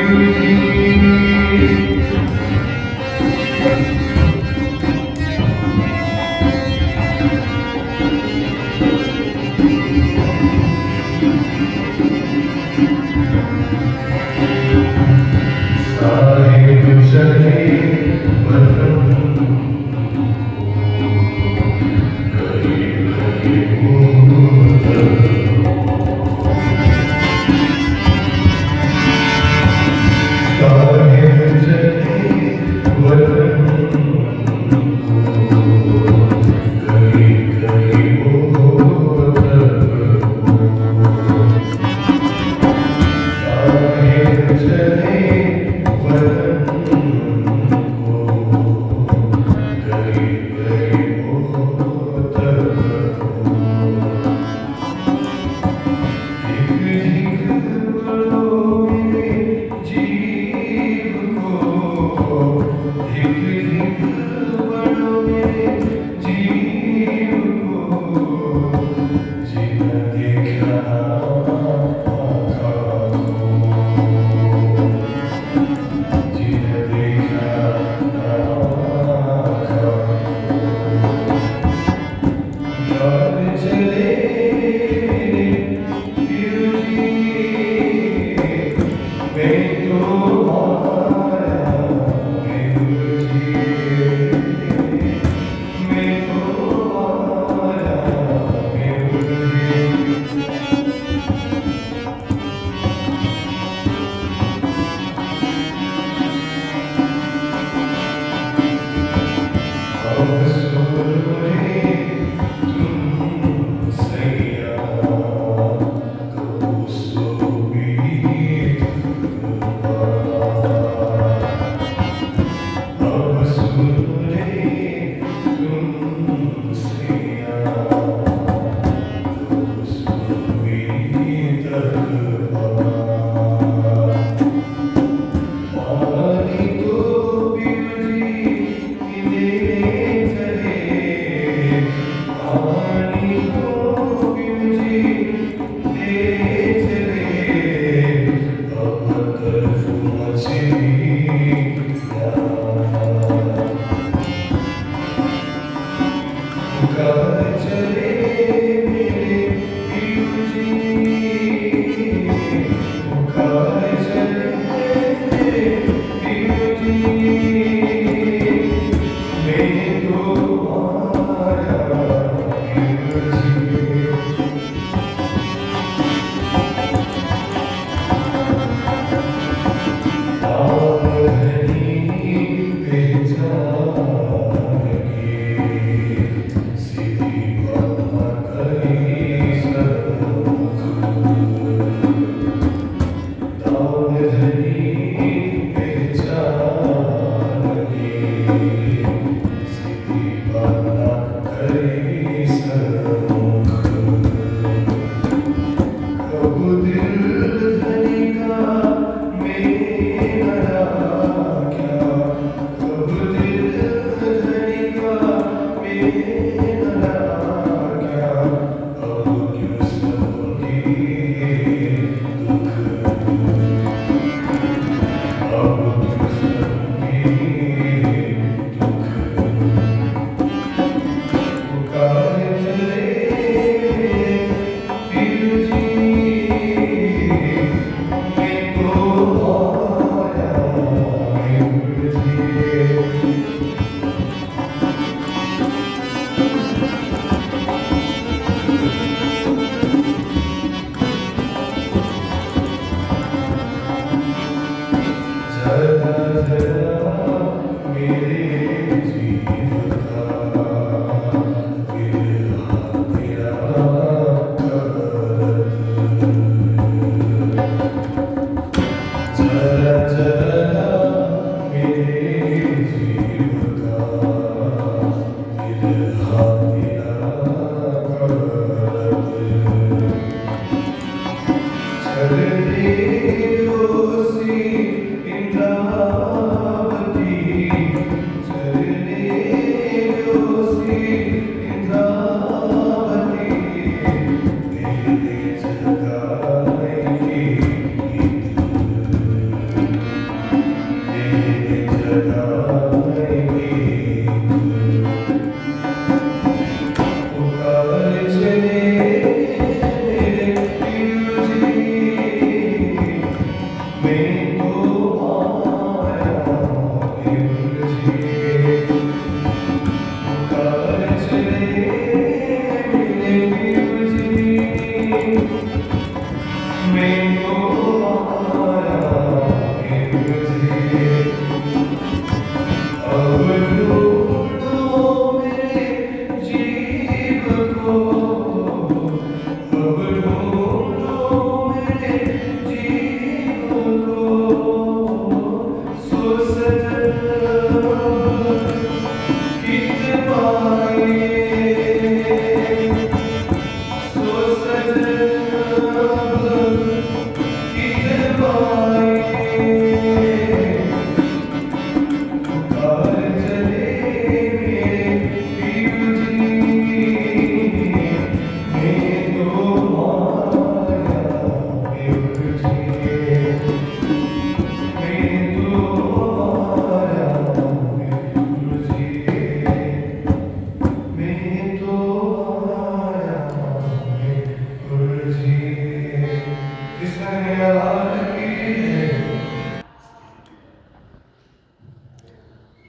Beauty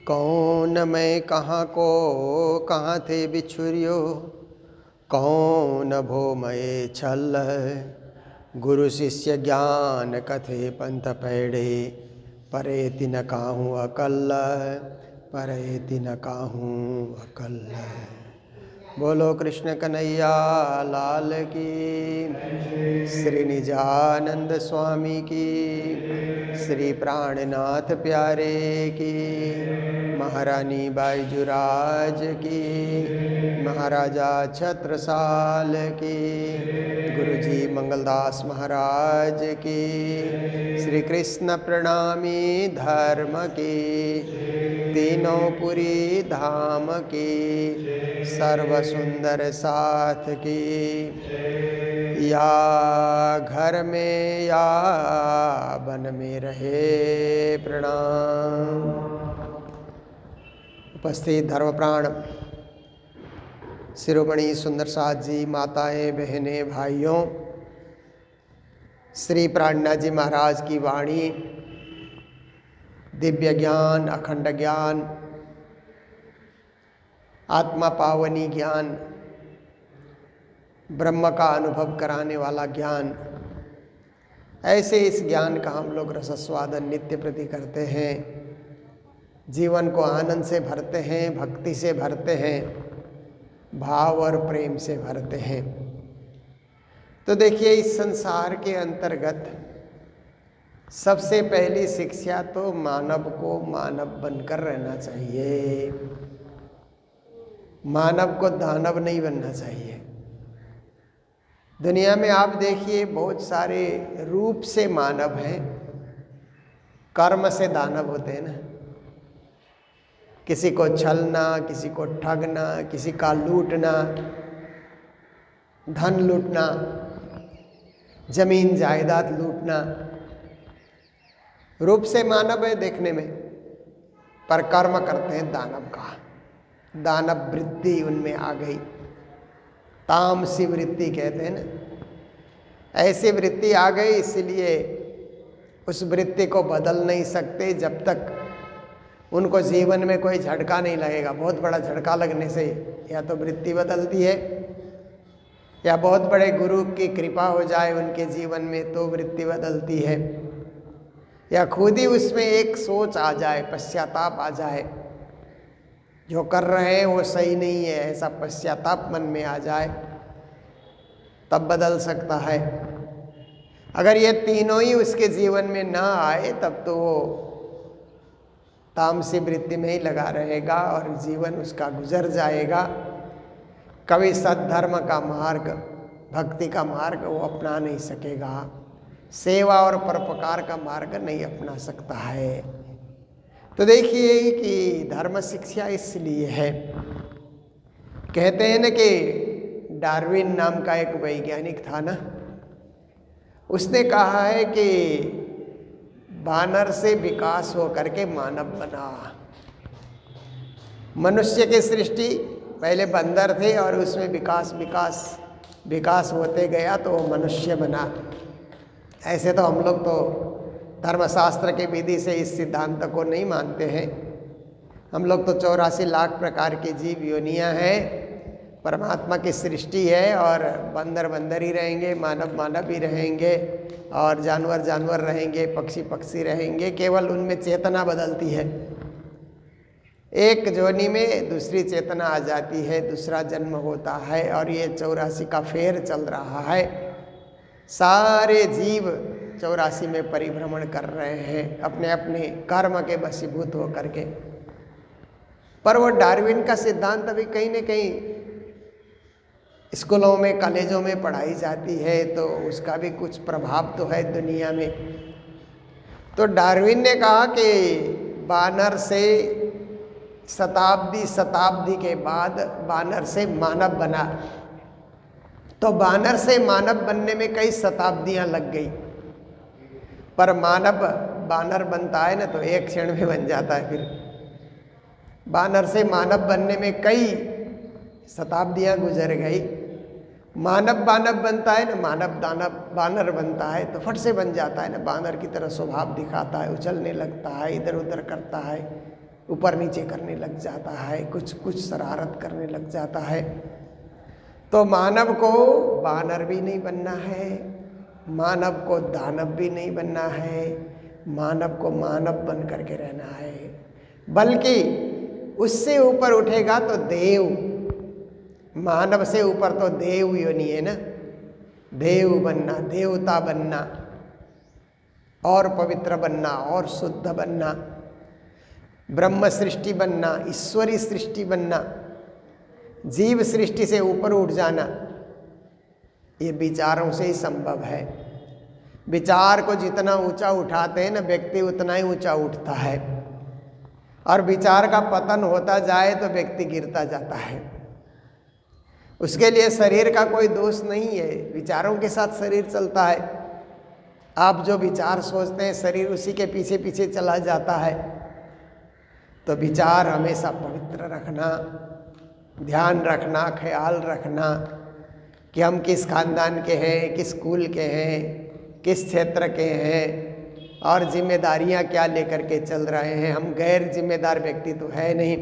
कौन मैं कहाँ को कहाँ थे बिछुरियो, कौन भो मैं छल गुरु शिष्य ज्ञान कथे पंथ पैड़े, परे तिन काहूँ अकल परे तिन काहूँ अकल। बोलो कृष्ण कन्हैया लाल की, श्री निजानंद स्वामी की, श्री प्राणनाथ प्यारे की, महारानी बाईजुराज की, महाराजा छत्रसाल की, गुरुजी मंगलदास महाराज की, श्री कृष्ण प्रणामी धर्म की, तीनों पुरी धाम की, सर्व सुंदर साथ की, या घर में या वन में रहे प्रणाम। उपस्थित धर्मप्राण शिरोमणि सुंदर साथ जी, माताएं, बहनें, भाइयों, श्री प्राणनाथ जी महाराज की वाणी दिव्य ज्ञान, अखंड ज्ञान, आत्मा पावनी ज्ञान, ब्रह्म का अनुभव कराने वाला ज्ञान, ऐसे इस ज्ञान का हम लोग रसस्वादन नित्य प्रति करते हैं, जीवन को आनंद से भरते हैं, भक्ति से भरते हैं, भाव और प्रेम से भरते हैं। तो देखिए, इस संसार के अंतर्गत सबसे पहली शिक्षा तो मानव को मानव बनकर रहना चाहिए। मानव को दानव नहीं बनना चाहिए। दुनिया में आप देखिए बहुत सारे रूप से मानव हैं, कर्म से दानव होते हैं ना। किसी को छलना, किसी को ठगना, किसी का लूटना, धन लूटना, जमीन जायदाद लूटना, रूप से मानव है देखने में, पर कर्म करते हैं दानव का। दानव वृत्ति उनमें आ गई, तामसी वृत्ति कहते हैं ना। ऐसी वृत्ति आ गई, इसलिए उस वृत्ति को बदल नहीं सकते जब तक उनको जीवन में कोई झटका नहीं लगेगा। बहुत बड़ा झटका लगने से या तो वृत्ति बदलती है, या बहुत बड़े गुरु की कृपा हो जाए उनके जीवन में तो वृत्ति बदलती है, या खुद ही उसमें एक सोच आ जाए, पश्चाताप आ जाए, जो कर रहे हैं वो सही नहीं है, ऐसा पश्चाताप मन में आ जाए, तब बदल सकता है। अगर ये तीनों ही उसके जीवन में ना आए तब तो वो तामसी वृत्ति में ही लगा रहेगा और जीवन उसका गुजर जाएगा। कभी सद्धर्म का मार्ग, भक्ति का मार्ग वो अपना नहीं सकेगा, सेवा और परोपकार का मार्ग नहीं अपना सकता है। तो देखिए कि धर्म शिक्षा इसलिए है, कहते हैं ना कि डार्विन नाम का एक वैज्ञानिक था ना, उसने कहा है कि बानर से विकास हो करके मानव बना। मनुष्य की सृष्टि पहले बंदर थे और उसमें विकास होते गया तो वो मनुष्य बना। ऐसे तो हम लोग तो धर्मशास्त्र के विधि से इस सिद्धांत को नहीं मानते हैं। हम लोग तो 84 लाख प्रकार की जीव योनियाँ हैं, परमात्मा की सृष्टि है, और बंदर बंदर ही रहेंगे, मानव मानव ही रहेंगे, और जानवर जानवर रहेंगे, पक्षी पक्षी रहेंगे। केवल उनमें चेतना बदलती है, एक जोनी में दूसरी चेतना आ जाती है, दूसरा जन्म होता है, और ये 84 का फेर चल रहा है। सारे जीव 84 में परिभ्रमण कर रहे हैं अपने अपने कर्म के वशीभूत होकर के। पर वो डार्विन का सिद्धांत अभी कहीं न कहीं स्कूलों में, कॉलेजों में पढ़ाई जाती है, तो उसका भी कुछ प्रभाव तो है दुनिया में। तो डार्विन ने कहा कि बानर से शताब्दी के बाद बानर से मानव बना। तो बानर से मानव बनने में कई शताब्दियां लग गई, पर मानव बानर बनता है ना तो एक क्षण में बन जाता है। फिर बानर से मानव बनने में कई शताब्दियां गुजर गई। मानव बानव बनता है ना, मानव दानव बानर बनता है तो फट से बन जाता है ना, बानर की तरह स्वभाव दिखाता है, उछलने लगता है, इधर उधर करता है, ऊपर नीचे करने लग जाता है, कुछ शरारत करने लग जाता है। तो मानव को बानर भी नहीं बनना है, मानव को दानव भी नहीं बनना है, मानव को मानव बन करके रहना है। बल्कि उससे ऊपर उठेगा तो देव, मानव से ऊपर तो देव योनि है ना, देव बनना, देवता बनना, और पवित्र बनना, और शुद्ध बनना, ब्रह्म सृष्टि बनना, ईश्वरी सृष्टि बनना, जीव सृष्टि से ऊपर उठ जाना, ये विचारों से ही संभव है। विचार को जितना ऊंचा उठाते हैं ना व्यक्ति, उतना ही ऊंचा उठता है, और विचार का पतन होता जाए तो व्यक्ति गिरता जाता है। उसके लिए शरीर का कोई दोष नहीं है, विचारों के साथ शरीर चलता है। आप जो विचार सोचते हैं शरीर उसी के पीछे पीछे चला जाता है। तो विचार हमेशा पवित्र रखना, ध्यान रखना, ख्याल रखना कि हम किस खानदान के हैं, किस कुल के हैं, किस क्षेत्र के हैं, और जिम्मेदारियां क्या लेकर के चल रहे हैं। हम गैर जिम्मेदार व्यक्ति तो है नहीं,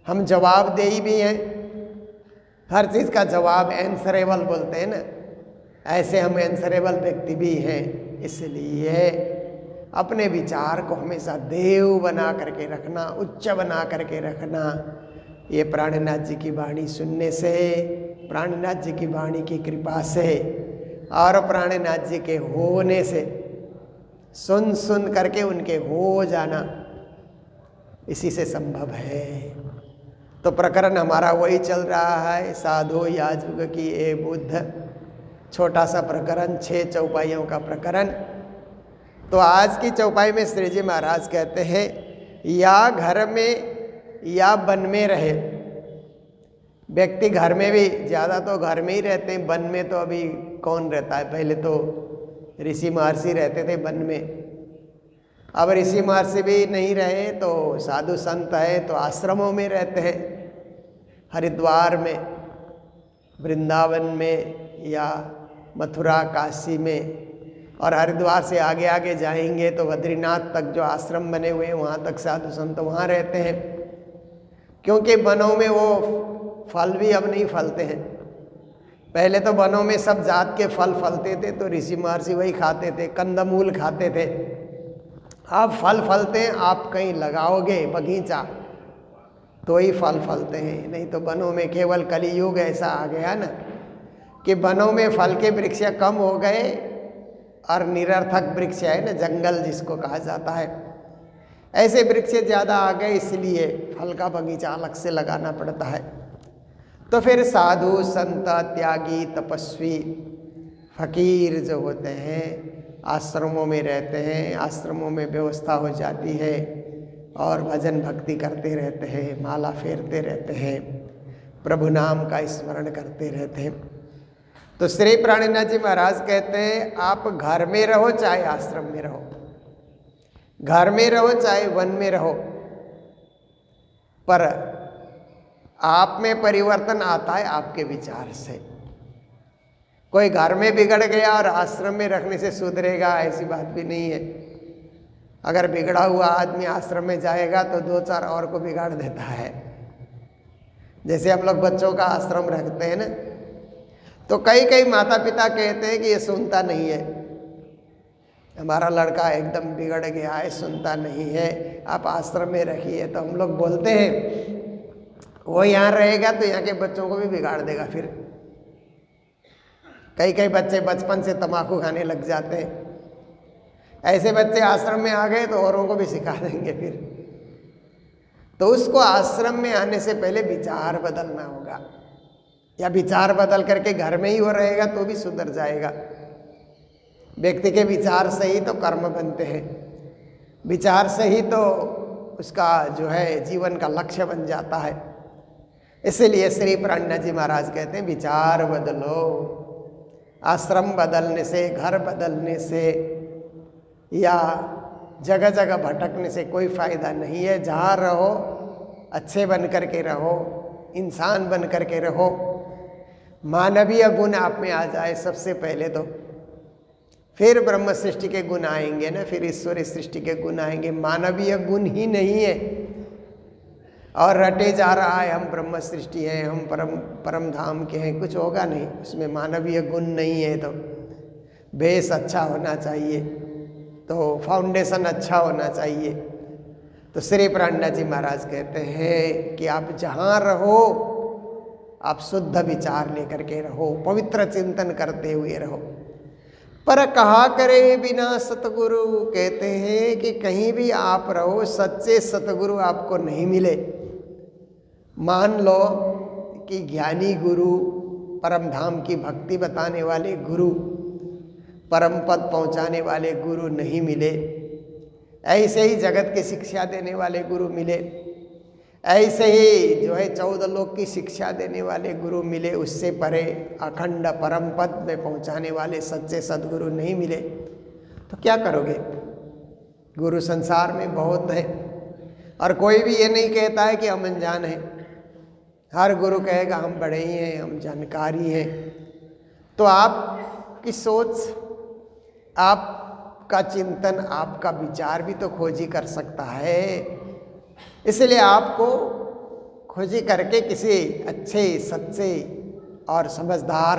हम जवाबदेही भी हैं, हर चीज़ का जवाब आंसरेबल बोलते हैं ना, ऐसे हम आंसरेबल व्यक्ति भी हैं। इसलिए अपने विचार को हमेशा देव बना करके रखना, उच्च बना करके रखना। ये प्राणनाथ जी की वाणी सुनने से, प्राणनाथ जी की वाणी की कृपा से, और प्राणनाथ जी के होने से, सुन सुन करके उनके हो जाना, इसी से संभव है। तो प्रकरण हमारा वही चल रहा है, साधु याजुग की ए बुद्ध, छोटा सा प्रकरण, 6 चौपाइयों का प्रकरण। तो आज की चौपाई में श्री जी महाराज कहते हैं, या घर में या वन में रहे। व्यक्ति घर में भी, ज़्यादा तो घर में ही रहते हैं, वन में तो अभी कौन रहता है। पहले तो ऋषि महर्षि रहते थे वन में, अब ऋषि महर्षि भी नहीं रहे तो साधु संत है तो आश्रमों में रहते हैं, हरिद्वार में, वृंदावन में या मथुरा काशी में, और हरिद्वार से आगे आगे जाएंगे तो बद्रीनाथ तक जो आश्रम बने हुए हैं वहाँ तक साधु संत वहाँ रहते हैं। क्योंकि वनों में वो फल भी अब नहीं फलते हैं। पहले तो वनों में सब जात के फल फलते थे तो ऋषि महर्षि वही खाते थे, कंदमूल खाते थे। अब फल फलते हैं, आप कहीं लगाओगे बगीचा तो ही फल फलते हैं, नहीं तो वनों में केवल कलियुग ऐसा आ गया ना कि वनों में फल के वृक्ष कम हो गए और निरर्थक वृक्ष है ना, जंगल जिसको कहा जाता है, ऐसे वृक्ष ज़्यादा आ गए, इसलिए फल का बगीचा अलग से लगाना पड़ता है। तो फिर साधु संत त्यागी तपस्वी फकीर जो होते हैं आश्रमों में रहते हैं, आश्रमों में व्यवस्था हो जाती है और भजन भक्ति करते रहते हैं, माला फेरते रहते हैं, प्रभु नाम का स्मरण करते रहते हैं। तो श्री प्राणनाथ जी महाराज कहते हैं, आप घर में रहो चाहे आश्रम में रहो, घर में रहो चाहे वन में रहो, पर आप में परिवर्तन आता है आपके विचार से। कोई घर में बिगड़ गया और आश्रम में रखने से सुधरेगा, ऐसी बात भी नहीं है। अगर बिगड़ा हुआ आदमी आश्रम में जाएगा तो 2-4 और को बिगाड़ देता है। जैसे हम लोग बच्चों का आश्रम रखते हैं ना, तो कई माता पिता कहते हैं कि ये सुनता नहीं है, हमारा लड़का एकदम बिगड़ गया है, सुनता नहीं है, आप आश्रम में रखिए। तो हम लोग बोलते हैं वो यहाँ रहेगा तो यहाँ के बच्चों को भी बिगाड़ देगा। फिर कई बच्चे बचपन से तम्बाकू खाने लग जाते हैं, ऐसे बच्चे आश्रम में आ गए तो औरों को भी सिखा देंगे फिर। तो उसको आश्रम में आने से पहले विचार बदलना होगा, या विचार बदल करके घर में ही वो रहेगा तो भी सुधर जाएगा। व्यक्ति के विचार से ही तो कर्म बनते हैं, विचार से ही तो उसका जो है जीवन का लक्ष्य बन जाता है। इसलिए श्री प्राणनाथ जी महाराज कहते हैं, विचार बदलो। आश्रम बदलने से, घर बदलने से या जगह जगह भटकने से कोई फ़ायदा नहीं है। जहाँ रहो अच्छे बन करके रहो, इंसान बन करके रहो, मानवीय गुण आप में आ जाए सबसे पहले तो, फिर ब्रह्म सृष्टि के गुण आएंगे ना, फिर ईश्वरीय सृष्टि के गुण आएंगे। मानवीय गुण ही नहीं है और रटे जा रहा है हम ब्रह्म सृष्टि हैं, हम परम धाम के हैं, कुछ होगा नहीं उसमें। मानवीय गुण नहीं है तो बेस अच्छा होना चाहिए, तो फाउंडेशन अच्छा होना चाहिए। तो श्री प्राणनाथ जी महाराज कहते हैं कि आप जहाँ रहो आप शुद्ध विचार लेकर के रहो, पवित्र चिंतन करते हुए रहो। पर कहा करे बिना सतगुरु, कहते हैं कि कहीं भी आप रहो सच्चे सतगुरु आपको नहीं मिले। मान लो कि ज्ञानी गुरु, परम धाम की भक्ति बताने वाले गुरु, परम पद पहुँचाने वाले गुरु नहीं मिले, ऐसे ही जगत की शिक्षा देने वाले गुरु मिले, ऐसे ही जो है 14 लोक की शिक्षा देने वाले गुरु मिले, उससे परे अखंड परम पद में पहुँचाने वाले सच्चे सद्गुरु नहीं मिले, तो क्या करोगे? गुरु संसार में बहुत हैं और कोई भी ये नहीं कहता है कि हम अनजान हैं। हर गुरु कहेगा हम बड़े ही हैं, हम जानकारी हैं। तो आपकी सोच, आपका चिंतन, आपका विचार भी तो खोजी कर सकता है। इसलिए आपको खोजी करके किसी अच्छे, सच्चे और समझदार,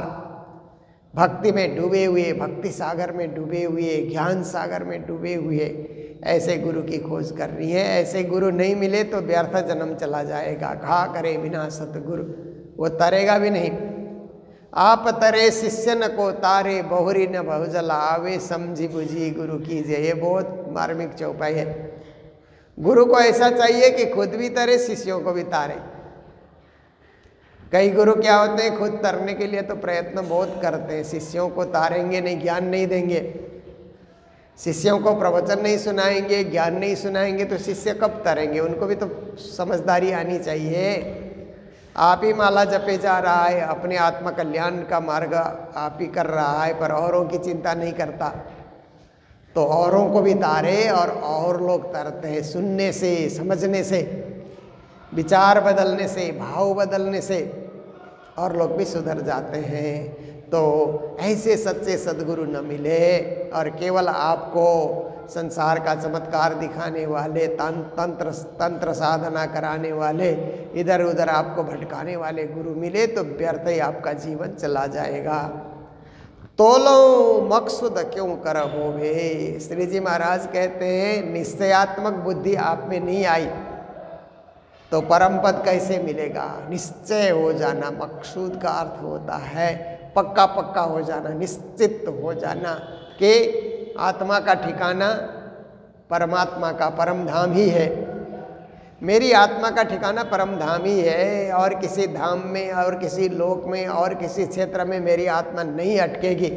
भक्ति में डूबे हुए, भक्ति सागर में डूबे हुए, ज्ञान सागर में डूबे हुए ऐसे गुरु की खोज कर रही है। ऐसे गुरु नहीं मिले तो व्यर्थ जन्म चला जाएगा। घा करे बिना सतगुरु, वो तरेगा भी नहीं। आप तरे शिष्य न को तारे, बहुरी न बहुजल आवे, समझी बुझी गुरु कीजिए। ये बहुत मार्मिक चौपाई है। गुरु को ऐसा चाहिए कि खुद भी तरे, शिष्यों को भी तारे। कई गुरु क्या होते हैं, खुद तरने के लिए तो प्रयत्न बहुत करते हैं, शिष्यों को तारेंगे नहीं, ज्ञान नहीं देंगे। शिष्यों को प्रवचन नहीं सुनाएंगे, ज्ञान नहीं सुनाएंगे तो शिष्य कब तरेंगे? उनको भी तो समझदारी आनी चाहिए। आप ही माला जपे जा रहा है, अपने आत्म कल्याण का मार्ग आप ही कर रहा है, पर औरों की चिंता नहीं करता, तो औरों को भी तारे और लोग तरते हैं। सुनने से, समझने से, विचार बदलने से, भाव बदलने से और लोग भी सुधर जाते हैं। तो ऐसे सच्चे सद्गुरु न मिले और केवल आपको संसार का चमत्कार दिखाने वाले, तंत्र साधना कराने वाले, इधर उधर आपको भटकाने वाले गुरु मिले तो व्यर्थ ही आपका जीवन चला जाएगा। तोलो मकसूद क्यों कर होवे। श्री जी महाराज कहते हैं निश्चयात्मक बुद्धि आप में नहीं आई तो परम पद कैसे मिलेगा? निश्चय हो जाना, मकसूद का अर्थ होता है पक्का पक्का हो जाना, निश्चित हो जाना कि आत्मा का ठिकाना परमात्मा का परम धाम ही है। मेरी आत्मा का ठिकाना परम धाम ही है और किसी धाम में और किसी लोक में और किसी क्षेत्र में मेरी आत्मा नहीं अटकेगी।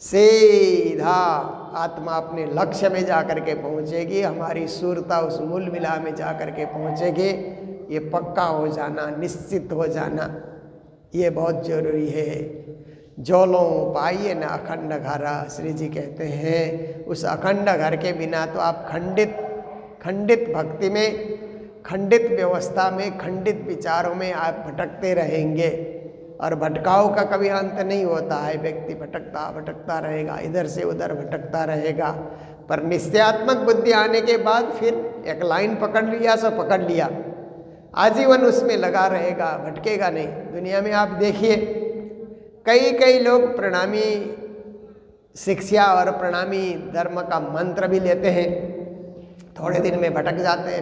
सीधा आत्मा अपने लक्ष्य में जाकर के पहुँचेगी, हमारी सूरता उस मूल मिला में जाकर के पहुँचेगी। ये पक्का हो जाना, निश्चित हो जाना, ये बहुत जरूरी है। जो लो पाइए न अखंड घर, श्री जी कहते हैं उस अखंड घर के बिना तो आप खंडित भक्ति में, खंडित व्यवस्था में, खंडित विचारों में आप भटकते रहेंगे और भटकाव का कभी अंत नहीं होता है। व्यक्ति भटकता रहेगा, इधर से उधर भटकता रहेगा। पर निश्चयात्मक बुद्धि आने के बाद फिर एक लाइन पकड़ लिया सो पकड़ लिया, आजीवन उसमें लगा रहेगा, भटकेगा नहीं। दुनिया में आप देखिए कई लोग प्रणामी शिक्षा और प्रणामी धर्म का मंत्र भी लेते हैं, थोड़े दिन में भटक जाते हैं,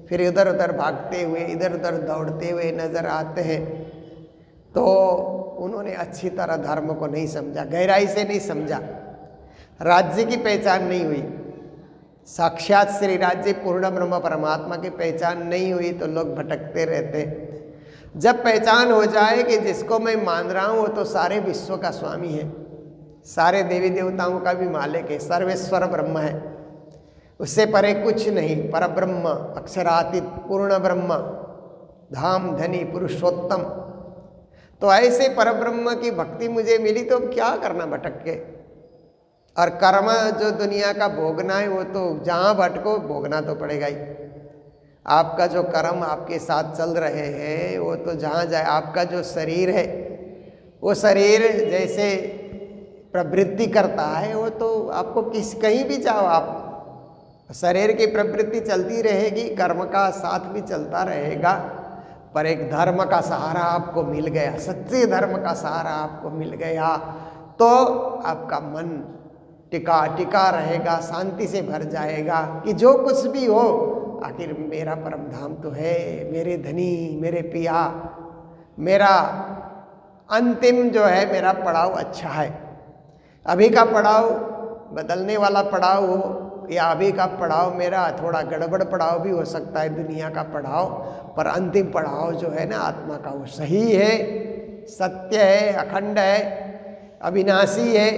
फिर इधर उधर भागते हुए, इधर उधर दौड़ते हुए नजर आते हैं। तो उन्होंने अच्छी तरह धर्म को नहीं समझा, गहराई से नहीं समझा, राज्य की पहचान नहीं हुई, साक्षात श्री राज्य पूर्ण ब्रह्म परमात्मा की पहचान नहीं हुई तो लोग भटकते रहते। जब पहचान हो जाए कि जिसको मैं मान रहा हूँ वो तो सारे विश्व का स्वामी है, सारे देवी देवताओं का भी मालिक है, सर्वेश्वर ब्रह्म है, उससे परे कुछ नहीं, पर ब्रह्म, अक्षरातीत, पूर्ण ब्रह्म, धाम धनी पुरुषोत्तम। तो ऐसे परब्रह्म की भक्ति मुझे मिली तो क्या करना भटक के। और कर्म जो दुनिया का भोगना है वो तो जहाँ भटको भोगना तो पड़ेगा ही। आपका जो कर्म आपके साथ चल रहे हैं वो तो जहाँ जाए, आपका जो शरीर है वो शरीर जैसे प्रवृत्ति करता है वो तो आपको कहीं भी जाओ आप, शरीर की प्रवृत्ति चलती रहेगी, कर्म का साथ भी चलता रहेगा। पर एक धर्म का सहारा आपको मिल गया, सच्चे धर्म का सहारा आपको मिल गया तो आपका मन टिका रहेगा, शांति से भर जाएगा कि जो कुछ भी हो आखिर मेरा परम धाम तो है, मेरे धनी, मेरे पिया, मेरा अंतिम जो है मेरा पड़ाव अच्छा है। अभी का पड़ाव बदलने वाला पड़ाव हो या अभी का पड़ाव मेरा थोड़ा गड़बड़ पड़ाव भी हो सकता है, दुनिया का पड़ाव, पर अंतिम पड़ाव जो है ना आत्मा का वो सही है, सत्य है, अखंड है, अविनाशी है।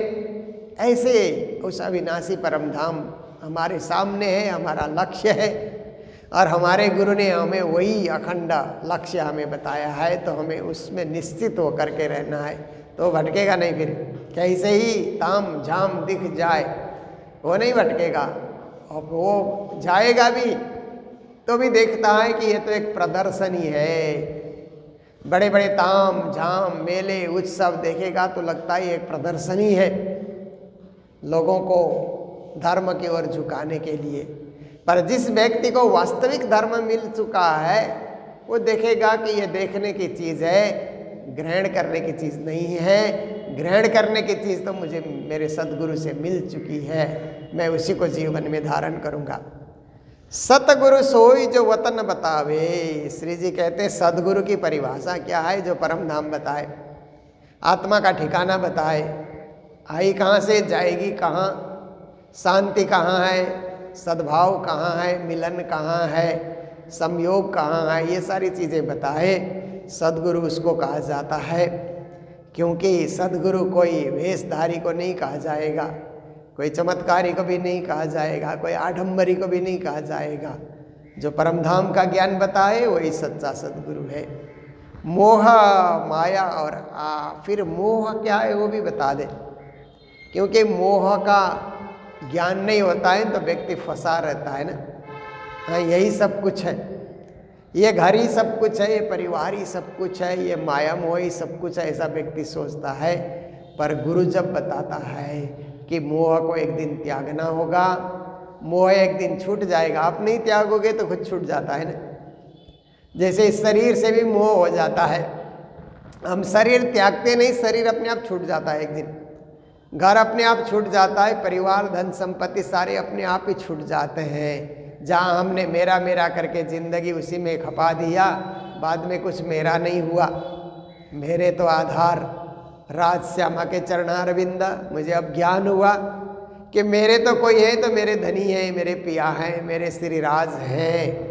ऐसे उस अविनाशी परम धाम हमारे सामने है, हमारा लक्ष्य है और हमारे गुरु ने हमें वही अखंड लक्ष्य हमें बताया है, तो हमें उसमें निश्चित होकर के रहना है। तो भटकेगा नहीं, फिर कैसे ही ताम झाम दिख जाए वो नहीं भटकेगा, और वो जाएगा भी तो भी देखता है कि ये तो एक प्रदर्शनी है। बड़े बड़े ताम झाम मेले उत्सव देखेगा तो लगता है एक प्रदर्शनी है लोगों को धर्म की ओर झुकाने के लिए। पर जिस व्यक्ति को वास्तविक धर्म मिल चुका है वो देखेगा कि ये देखने की चीज़ है, ग्रहण करने की चीज़ नहीं है। ग्रहण करने की चीज़ तो मुझे मेरे सद्गुरु से मिल चुकी है, मैं उसी को जीवन में धारण करूँगा। सतगुरु सोई जो वतन बतावे। श्री जी कहते हैं सदगुरु की परिभाषा क्या है? जो परम धाम बताए, आत्मा का ठिकाना बताए, आई कहाँ से जाएगी कहाँ, शांति कहाँ है, सद्भाव कहाँ है, मिलन कहाँ है, संयोग कहाँ है, ये सारी चीज़ें बताए। सद्गुरु उसको कहा जाता है, क्योंकि सद्गुरु कोई वेशधारी को नहीं कहा जाएगा, कोई चमत्कारी को भी नहीं कहा जाएगा, कोई आडंबरी को भी नहीं कहा जाएगा। जो परमधाम का ज्ञान बताए वही सच्चा सद्गुरु है। मोह माया और फिर मोह क्या है वो भी बता दे, क्योंकि मोह का ज्ञान नहीं होता है तो व्यक्ति फंसा रहता है ना। हाँ, यही सब कुछ है, ये घर ही सब कुछ है, ये परिवार ही सब कुछ है, ये माया मोह ही सब कुछ है, ऐसा व्यक्ति सोचता है। पर गुरु जब बताता है कि मोह को एक दिन त्यागना होगा, मोह एक दिन छूट जाएगा, आप नहीं त्यागोगे तो खुद छूट जाता है ना। जैसे इस शरीर से भी मोह हो जाता है, हम शरीर त्यागते नहीं, शरीर अपने आप छूट जाता है एक दिन, घर अपने आप छूट जाता है, परिवार धन संपत्ति सारे अपने आप ही छूट जाते हैं। जहाँ हमने मेरा मेरा करके जिंदगी उसी में खपा दिया, बाद में कुछ मेरा नहीं हुआ। मेरे तो आधार राज श्यामा के चरणारविंद, मुझे अब ज्ञान हुआ कि मेरे तो कोई है तो मेरे धनी है, मेरे पिया हैं, मेरे श्री राज हैं।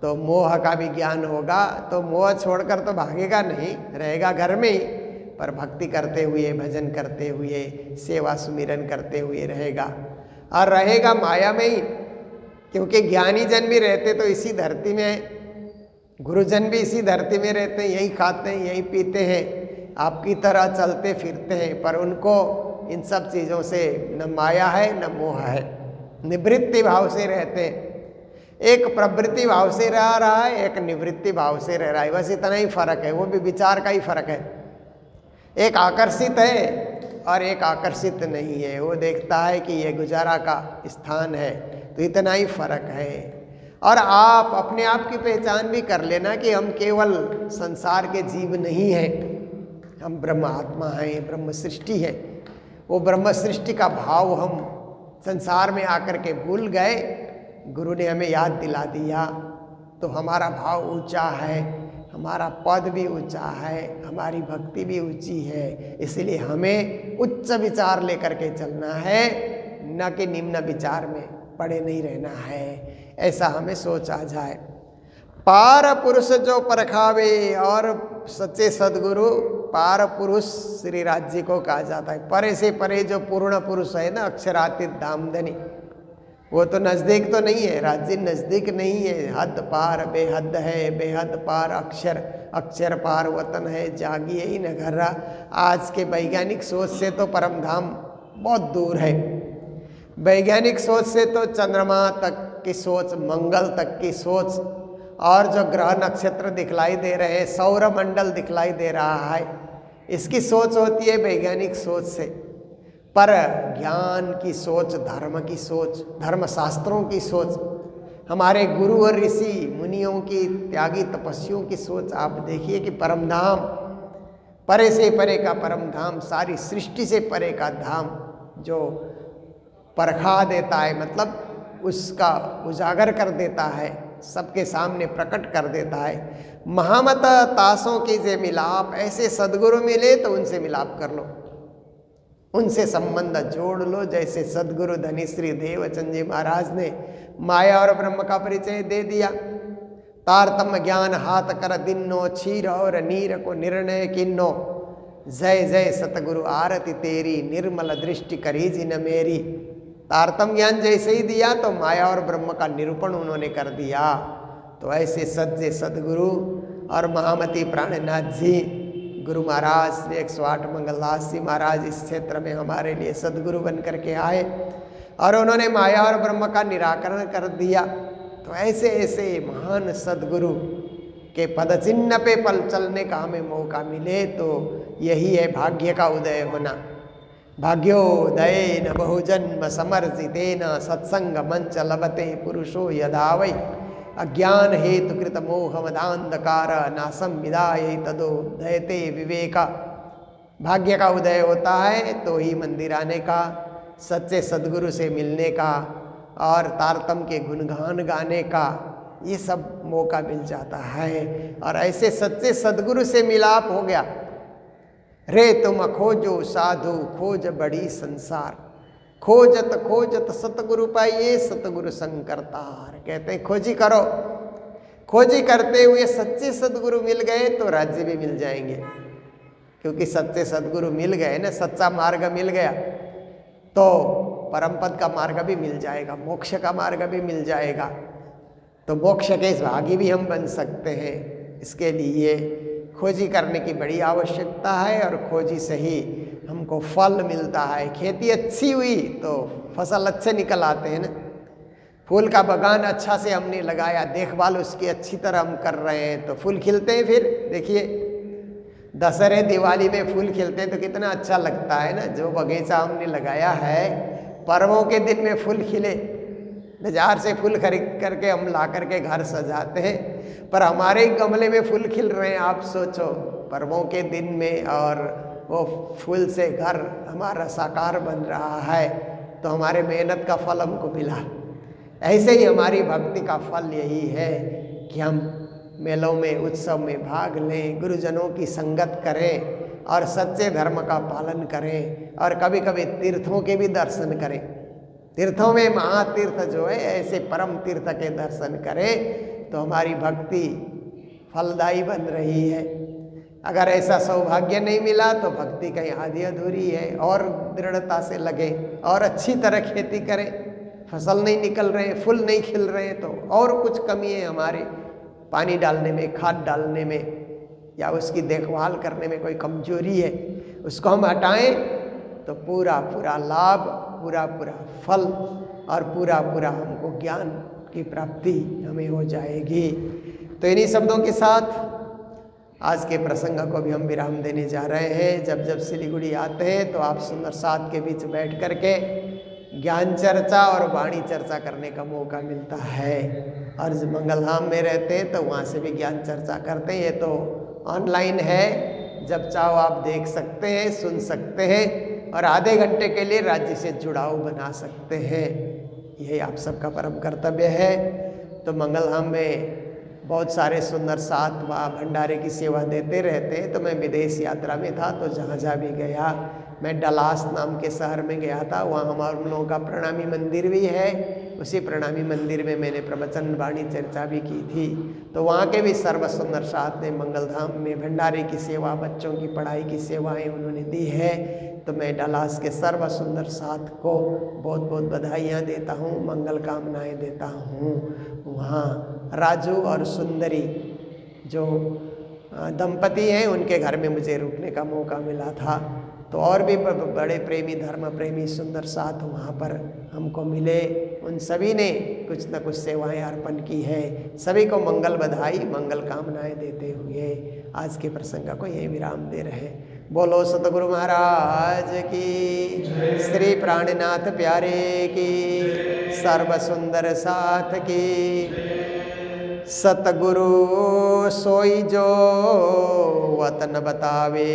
तो मोह का भी ज्ञान होगा तो मोह छोड़कर तो भागेगा नहीं, रहेगा घर में ही, पर भक्ति करते हुए, भजन करते हुए, सेवा सुमिरन करते हुए रहेगा। और रहेगा माया में ही, क्योंकि ज्ञानी जन भी रहते तो इसी धरती में, गुरुजन भी इसी धरती में रहते हैं, यही खाते हैं, यही पीते हैं, आपकी तरह चलते फिरते हैं, पर उनको इन सब चीज़ों से न माया है न मोह है, निवृत्ति भाव से रहते हैं। एक प्रवृत्ति भाव से रह रहा है, एक निवृत्ति भाव से रह रहा है, बस इतना ही फर्क है, वो भी विचार का ही फर्क है। एक आकर्षित है और एक आकर्षित नहीं है, वो देखता है कि ये गुजारा का स्थान है, तो इतना ही फर्क है। और आप अपने आप की पहचान भी कर लेना कि हम केवल संसार के जीव नहीं हैं, हम ब्रह्म आत्मा हैं, ब्रह्म सृष्टि है। वो ब्रह्म सृष्टि का भाव हम संसार में आकर के भूल गए, गुरु ने हमें याद दिला दिया, तो हमारा भाव ऊंचा है, हमारा पद भी ऊंचा है, हमारी भक्ति भी ऊंची है। इसलिए हमें उच्च विचार लेकर के चलना है, न कि निम्न विचार में पड़े नहीं रहना है, ऐसा हमें सोच आ जाए। पार पुरुष जो परखावे, और सच्चे सद्गुरु पार पुरुष श्री राज्य को कहा जाता है। परे से परे जो पूर्ण पुरुष है ना, अक्षरातीत धामधनी, वो तो नज़दीक तो नहीं है, राज्य नज़दीक नहीं है, हद पार बेहद है, बेहद पार अक्षर, अक्षर पार वतन है, जागिए ही न घर्रा। आज के वैज्ञानिक सोच से तो परम धाम बहुत दूर है, वैज्ञानिक सोच से तो चंद्रमा तक की सोच, मंगल तक की सोच, और जो ग्रह नक्षत्र दिखलाई दे रहे हैं, सौर मंडल दिखलाई दे रहा है, इसकी सोच होती है वैज्ञानिक सोच से। पर ज्ञान की सोच, धर्म की सोच, धर्मशास्त्रों की सोच, हमारे गुरु और ऋषि मुनियों की, त्यागी तपस्वियों की सोच, आप देखिए कि परमधाम, परे से परे का परमधाम, सारी सृष्टि से परे का धाम जो परखा देता है, मतलब उसका उजागर कर देता है, सबके सामने प्रकट कर देता है। महामत तासों की जे मिलाप, ऐसे सद्गुरु मिले तो उनसे मिलाप कर लो, उनसे संबंध जोड़ लो। जैसे सद्गुरु धनी श्री देवचंद जी महाराज ने माया और ब्रह्म का परिचय दे दिया। तारतम्य ज्ञान हाथ कर दिन्नो, क्षीर और नीर को निर्णय किन्नो, जय जय सतगुरु आरती तेरी, निर्मल दृष्टि करी जिन मेरी। तारतम्य ज्ञान जैसे ही दिया तो माया और ब्रह्म का निरूपण उन्होंने कर दिया। तो ऐसे सच्चे सद्गुरु और महामती प्राणनाथ जी, गुरु महाराज श्री 108 मंगलदास जी महाराज इस क्षेत्र में हमारे लिए सद्गुरु बन करके आए और उन्होंने माया और ब्रह्म का निराकरण कर दिया। तो ऐसे ऐसे महान सद्गुरु के पद चिन्ह पे पल चलने का हमें मौका मिले तो यही है भाग्य का उदय होना। भाग्योदयेन बहुजन्म समर्जितेन सत्संग मंच लभते पुरुषो यदा वै, अज्ञान हेतु कृत मोह मदांधकार नासम विदाय तदो दयते विवेका। भाग्य का उदय होता है तो ही मंदिर आने का, सच्चे सद्गुरु से मिलने का और तारतम के गुणगान गाने का, ये सब मौका मिल जाता है। और ऐसे सच्चे सद्गुरु से मिलाप हो गया। रे तुम खोजो साधु खोज बड़ी संसार, खोजत खोजत सतगुरु पाइये सतगुरु संग करतार। कहते हैं खोजी करो, खोजी करते हुए सच्चे सदगुरु मिल गए तो राज्य भी मिल जाएंगे, क्योंकि सच्चे सदगुरु मिल गए ना, सच्चा मार्ग मिल गया तो परम पद का मार्ग भी मिल जाएगा, मोक्ष का मार्ग भी मिल जाएगा। तो मोक्ष के भागी भी हम बन सकते हैं। इसके लिए खोजी करने की बड़ी आवश्यकता है और खोजी से ही हमको फल मिलता है। खेती अच्छी हुई तो फसल अच्छे निकल आते हैं ना। फूल का बगान अच्छा से हमने लगाया, देखभाल उसकी अच्छी तरह हम कर रहे हैं तो फूल खिलते हैं। फिर देखिए दशहरे दिवाली में फूल खिलते हैं तो कितना अच्छा लगता है ना। जो बगीचा हमने लगाया है, पर्वों के दिन में फूल खिले, बाजार से फूल खरीद करके हम ला करके घर सजाते हैं, पर हमारे गमले में फूल खिल रहे हैं। आप सोचो पर्वों के दिन में, और वो फूल से घर हमारा साकार बन रहा है तो हमारे मेहनत का फल हमको मिला। ऐसे ही हमारी भक्ति का फल यही है कि हम मेलों में, उत्सव में भाग लें, गुरुजनों की संगत करें और सच्चे धर्म का पालन करें, और कभी कभी तीर्थों के भी दर्शन करें। तीर्थों में महातीर्थ जो है, ऐसे परम तीर्थ के दर्शन करें तो हमारी भक्ति फलदायी बन रही है। अगर ऐसा सौभाग्य नहीं मिला तो भक्ति कहीं आधी अधूरी है। और दृढ़ता से लगे और अच्छी तरह खेती करें। फसल नहीं निकल रहे, फूल नहीं खिल रहे तो और कुछ कमी है हमारे, पानी डालने में, खाद डालने में, या उसकी देखभाल करने में कोई कमजोरी है, उसको हम हटाएं तो पूरा पूरा लाभ, पूरा पूरा फल और पूरा पूरा हमको ज्ञान की प्राप्ति हमें हो जाएगी। तो इन्हीं शब्दों के साथ आज के प्रसंग को भी हम विराम देने जा रहे हैं। जब जब सिलीगुड़ी आते हैं तो आप सुंदर साथ के बीच बैठ करके ज्ञान चर्चा और वाणी चर्चा करने का मौका मिलता है। और जब मंगलधाम में रहते हैं तो वहाँ से भी ज्ञान चर्चा करते हैं। ये तो ऑनलाइन है, जब चाहो आप देख सकते हैं, सुन सकते हैं और आधे घंटे के लिए राज्य से जुड़ाव बना सकते हैं। यही आप सबका परम कर्तव्य है। तो मंगलधाम में बहुत सारे सुंदर साथ वहाँ भंडारे की सेवा देते रहते हैं। तो मैं विदेश यात्रा में था तो जहाँ जहाँ भी गया, मैं डलास नाम के शहर में गया था, वहाँ हमारे लोगों का प्रणामी मंदिर भी है। उसी प्रणामी मंदिर में मैंने प्रवचन वाणी चर्चा भी की थी। तो वहाँ के भी सर्व सुंदर साथ ने मंगलधाम में भंडारे की सेवा, बच्चों की पढ़ाई की सेवाएं उन्होंने दी है। तो मैं डलास के सर्व सुंदर साथ को बहुत बहुत बधाइयाँ देता हूँ, मंगल कामनाएँ देता हूँ। वहाँ राजू और सुंदरी जो दंपति हैं, उनके घर में मुझे रुकने का मौका मिला था। तो और भी बड़े प्रेमी, धर्म प्रेमी सुंदर साथ वहाँ पर हमको मिले। उन सभी ने कुछ न कुछ सेवाएं अर्पण की है। सभी को मंगल बधाई, मंगल कामनाएं देते हुए आज के प्रसंग को यही विराम दे रहे। बोलो सतगुरु महाराज की, श्री प्राणनाथ प्यारे की, सर्व सुंदर साथ की। सतगुरु सोई जो वतन बतावे,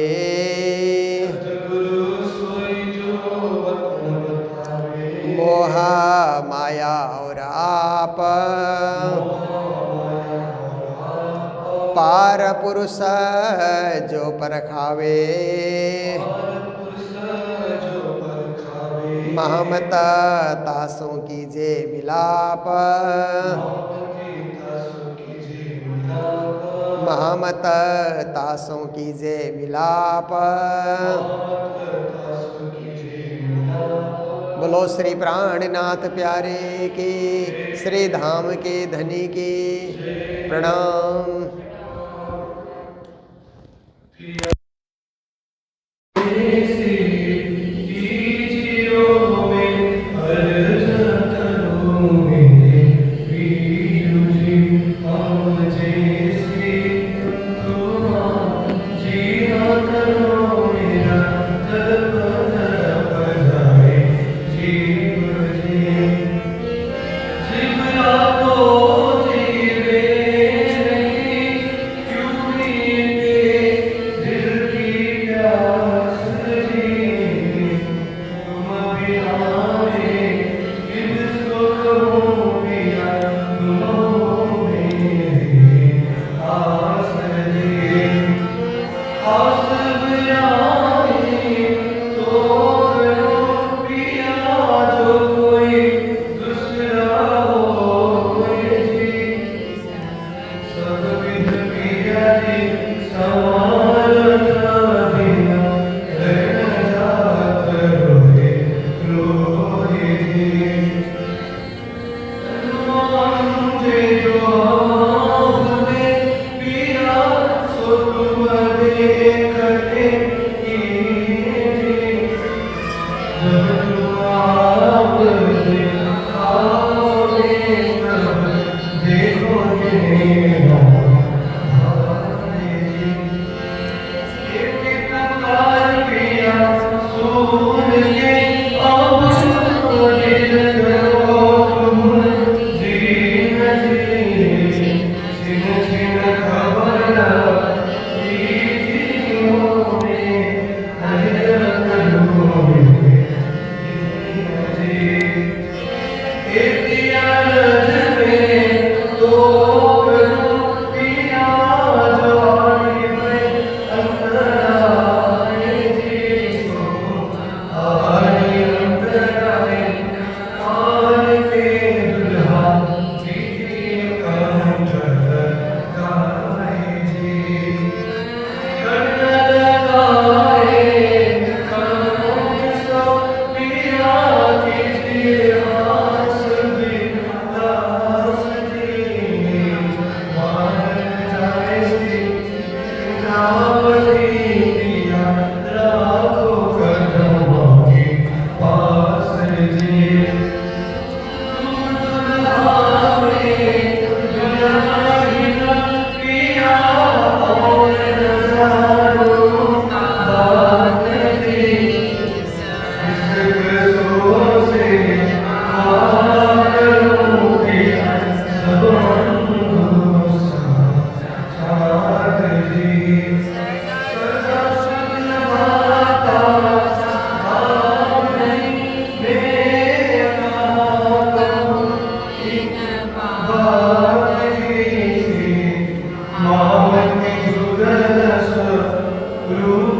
मोहा माया और आप, पार पुरुष जो परखावे, महमत तासों कीजे मिलाप, महमत तासों कीजे मिलाप। बोलो श्री प्राणनाथ प्यारे की, श्री धाम के धनी की। प्रणाम।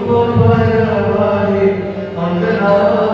को परवारी अंगना